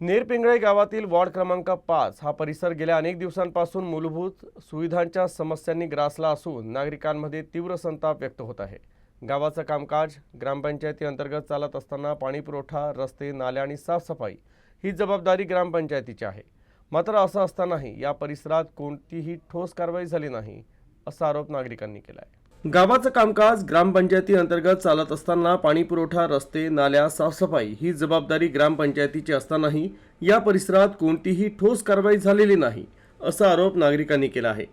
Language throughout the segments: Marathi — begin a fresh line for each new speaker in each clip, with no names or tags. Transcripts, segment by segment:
नेरपिंगळे गावातील वॉर्ड क्रमांक 5 हा परिसर गेल्या अनेक दिवसांपासून मूलभूत सुविधांच्या समस्यांनी ग्रासला असून नागरिकांमध्ये तीव्र संताप व्यक्त होत आहे। गावाचं कामकाज ग्रामपंचायती अंतर्गत चालत असताना पाणीपुरवठा, रस्ते, नाल्या आणि साफसफाई ही जबाबदारी ग्रामपंचायतीची आहे। मात्र असं असतानाही या परिसरात कोणतीही ठोस कारवाई झाली नाही असा आरोप नागरिकांनी केला आहे। गावाचं कामकाज ग्रामपंचायती अंतर्गत चालत असताना पाणीपुरवठा, रस्ते, नाल्या, साफसफाई ही जबाबदारी ग्रामपंचायतीची असतानाही या परिसरात कोणतीही ठोस कारवाई झालेली नाही असा आरोप नागरिकांनी केला आहे।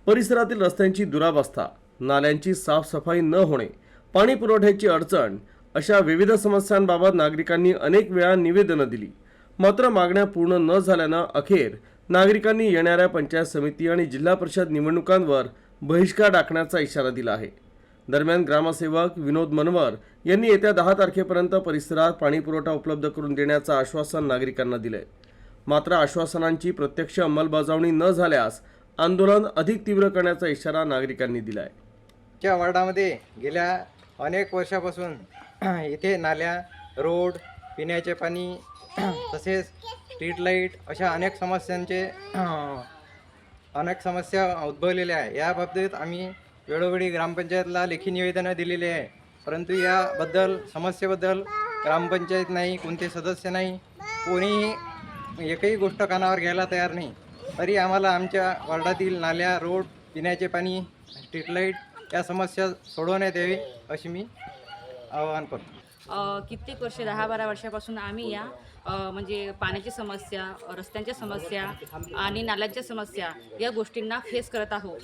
परिसरातील रस्त्यांची दुरावस्था, नाल्यांची साफसफाई न होणे, पाणी पुरवठ्याची अडचण अशा विविध समस्यांबाबत नागरिकांनी अनेक वेळा निवेदनं दिली। मात्र मागण्या पूर्ण न झाल्यानं अखेर नागरिकांनी येणाऱ्या पंचायत समिती आणि जिल्हा परिषद निवडणुकांवर बहिष्कार टाकण्याचा इशारा दिला आहे। दरम्यान ग्रामसेवक विनोद मनवर यांनी येत्या 10 तारखेपर्यंत परिसरात पाणीपुरवठा उपलब्ध करून देण्याचं आश्वासन नागरिकांना दिलंय। मात्र आश्वासनांची प्रत्यक्ष अंमलबजावणी न झाल्यास आंदोलन अधिक तीव्र करण्याचा इशारा नागरिकांनी दिलाय।
च्या वार्डामध्ये गेल्या अनेक वर्षापासून इथे नाल्या, रोड, पिण्याचे पाणी तसेच स्ट्रीट लाईट अशा अनेक समस्या उद्भवलेल्या आहे। याबाबतीत आम्ही वेळोवेळी ग्रामपंचायतला लेखी निवेदनं दिलेली आहे, परंतु याबद्दल समस्येबद्दल ग्रामपंचायत नाही, कोणते सदस्य नाही, कोणीही एकही गोष्ट कानावर घ्यायला तयार नाही। तरी आम्हाला आमच्या वार्डातील नाल्या, रोड, पिण्याचे पाणी, स्ट्रीट लाईट या समस्या सोडवण्यात यावी अशी मी आवाहन करतो।
कित्येक वर्ष 10-12 वर्षापासून आम्ही या म्हणजे पाण्याची समस्या, रस्त्यांच्या समस्या आणि नाल्यांच्या समस्या या गोष्टींना फेस करत आहोत।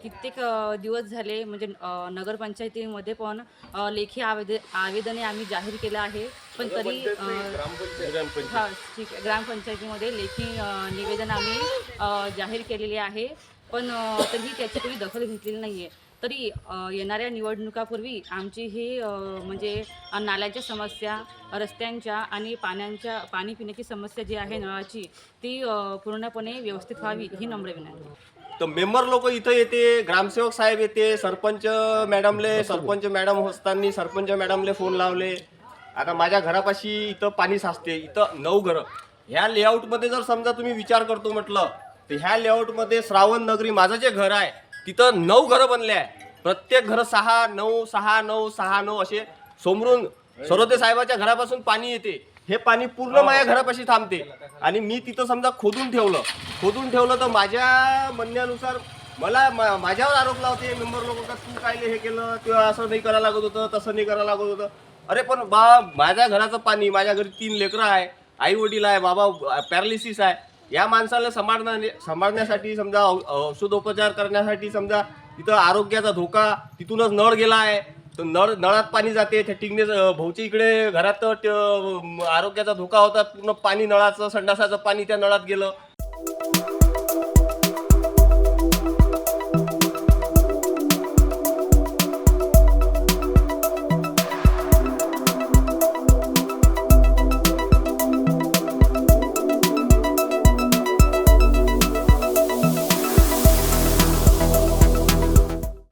कित्येक दिवस झाले म्हणजे नगरपंचायतीमध्ये पण लेखी आवेदने आम्ही जाहीर केलं आहे, पण तरी हां ठीक आहे, ग्रामपंचायतीमध्ये लेखी निवेदन आम्ही जाहीर केलेले आहे, पण तरीही त्याची कोणी दखल घेतलेली नाही आहे। तरी येणाऱ्या निवडणुकापूर्वी आमची ही म्हणजे नाल्याच्या समस्या, रस्त्यांच्या आणि पाणी पिण्याची समस्या जी आहे नळाची, ती पूर्णपणे व्यवस्थित व्हावी ही नम्र विनंती।
तर मेंबर लोक इथं येते, ग्रामसेवक साहेब येते, सरपंच मॅडम असताना सरपंच मॅडमले फोन लावले। आता माझ्या घरापाशी इथं पाणी साचते, इथं 9 घरं। ह्या लेआउटमध्ये जर समजा तुम्ही विचार करतो म्हटलं तर ह्या लेआउटमध्ये श्रावण नगरी माझं जे घर आहे तिथं 9 घरं बनले आहे। प्रत्येक घर 6-9 6-9 6-9 असे समोरून सरोदे साहेबाच्या घरापासून पाणी येते। हे पाणी पूर्ण माझ्या घरापाशी थांबते आणि मी तिथं समजा खोदून ठेवलं तर माझ्या म्हणण्यानुसार मला माझ्यावर आरोप लावते मेंबर लोक का तू काय हे केलं, किंवा असं नाही करायला लागत होतं, तसं नाही करायला लागत होतं। अरे पण माझ्या घराचं पाणी, माझ्या घरी 3 लेकरं आहे, आई वडील आहे, बाबा पॅरालिसिस आहे, या माणसाला सांभाळण्यासाठी समजा औषधोपचार करण्यासाठी समजा तिथं आरोग्याचा धोका, तिथूनच नळ गेला आहे तर नळात पाणी जाते। त्या टिंगणे भाऊच्या इकडे घरात आरोग्याचा धोका होता, पूर्ण पाणी नळाचं संडासाचं पाणी त्या नळात गेलं।